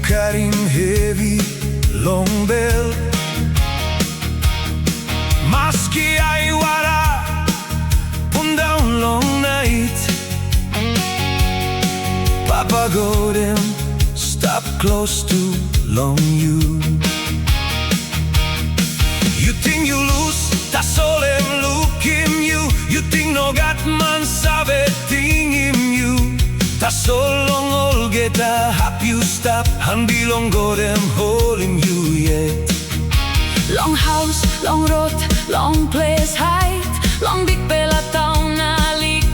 carry him heavy, long belt. Maski ay wala, punta long night. Papa God em stop close to long you. You think you lose, that's all em look him you. You think no God man sabe thing him you. That's all long all get a help you stop, and bilong God em hold him you yet. Long house, long road, long place height, long big bella town, a lick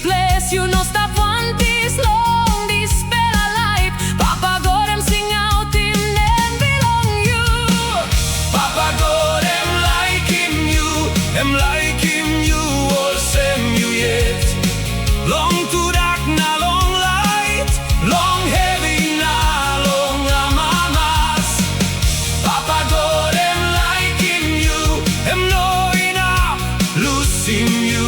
place. You know stop wanpis, long this bella life. Papa God em sing out him name bilong you. Papa God em like him you, em like him you, all same you yet. Long to dark na long light, long heavy na long amamas. Papa God em like him you, em no enough lose him you.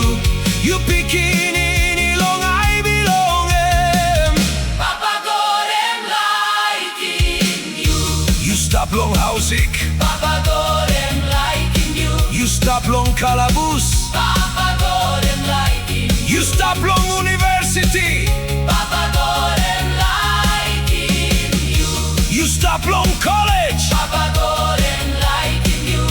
You picking in long I belong em. Papa God em like him you. You stop long housing, Papa God em like him you. you stop long calabus. Papa God em like him. You stop long university, Papa God em like him you. you stop long college. Papa God em like him you.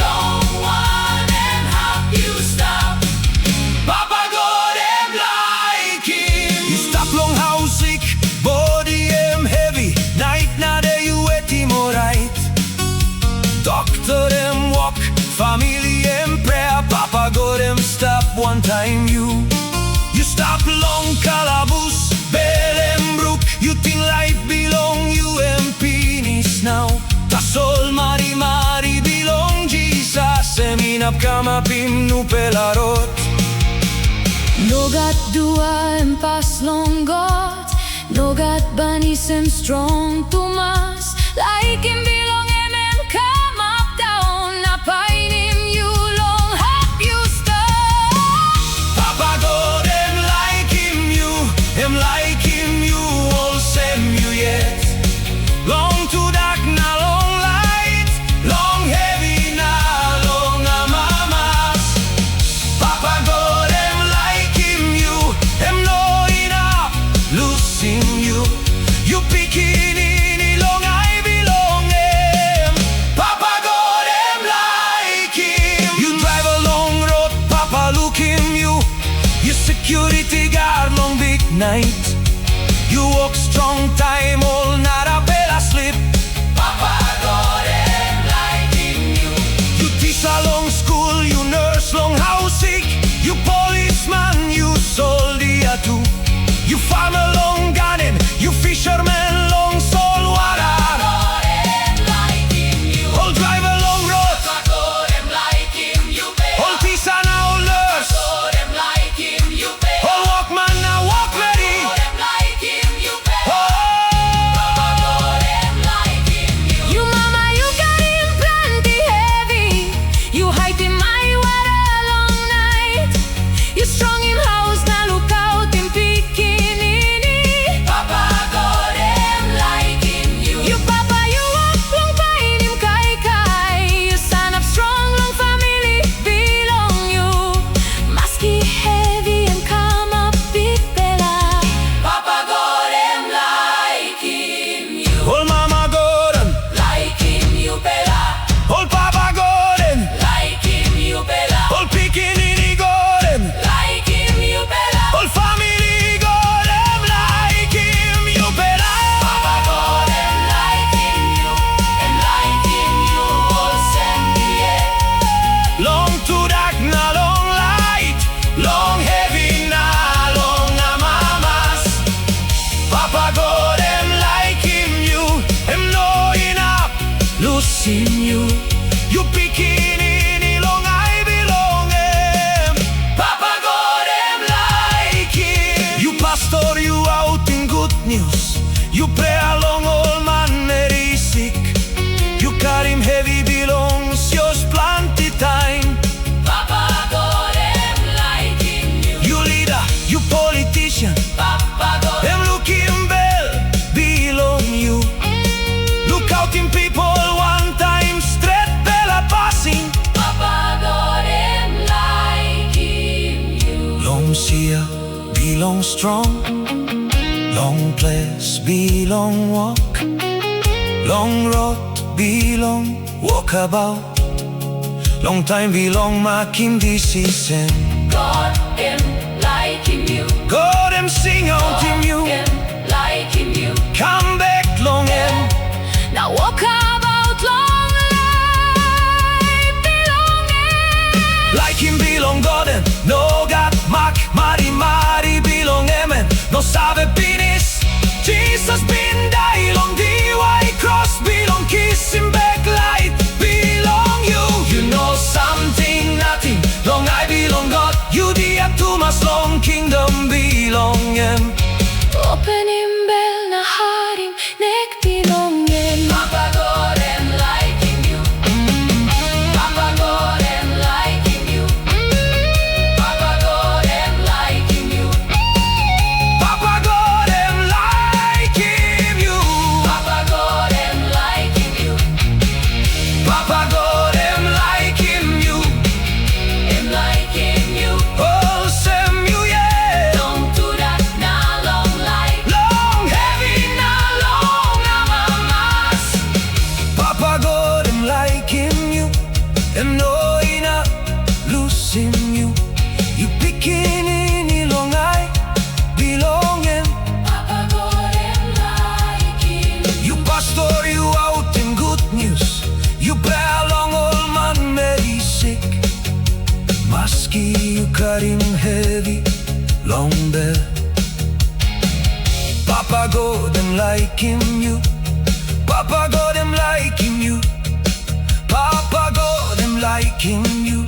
Long one em help you stop. Papa God em like him. You stop long house sick, body em heavy, night na day you wet him alright. Doctor em walk, family em prayer. Papa God em stop one time you. You stop long calabus, bell em brook. You think life belong you em penis now. Tas all mari mari belong Jesus. Eminap kamapim nu pelarot. No gat dua em pas long God, no gat banis em strong tumas. Like him bilong em come up down, na pain him you long help you stop. Papa God em like him you, em like him you, all same you yet. Long to dark na long light, long heavy na long amamas. Papa God em like him you, em no enough losing you. You picking in long I belong em. Papa God em like him. You drive a long road, Papa look him you. You security guard long big night. You walk strong time all night a bella sleep. Papa God em like him you. You teach a long school, you nurse long house sick. You policeman, you soldier too. You farmer long garden, you fisherman long soul water. God em like him you. All driver long road, God em like him you. all teacher now all nurse. God em like him you. All walkman now walk ready. God em like him you. Oh, God em like him you. You mama you got him plenty heavy. You hide him my water long night. You strong in house now look out in bikini. Papa God em here, belong strong. Long place, belong walk. Long road, belong walk about. Long time, belong making decision. God em liking you. God em sing out in you. God em liking you. Come back long em. Now walk about long life belonging. Like him belong God em. No God mak mari mari belong em. No sabe pinis. Jesus been die long the white cross belong kiss him back light belong you. You know something nothing. Long I belong God. You the tumas long kingdom belong em. Open him bell na harim nek belonging. Papa God em liking you. Papa God em liking you. Papa God em liking you. Papa God em like him you. Papa God em liking you. Papa God em like him you. Em liking you. Oh sem you yeah. Long to that na long life. Long heavy na long amamas. Papa God em like him you. Em no ina losing you. You picking in long I belong em. Papa God em liking you. You pastor you out in good news. You bear along all man very sick. Maski you carrying heavy long bell. Papa God em like him you. Papa God em like him you. Papa God em like him you.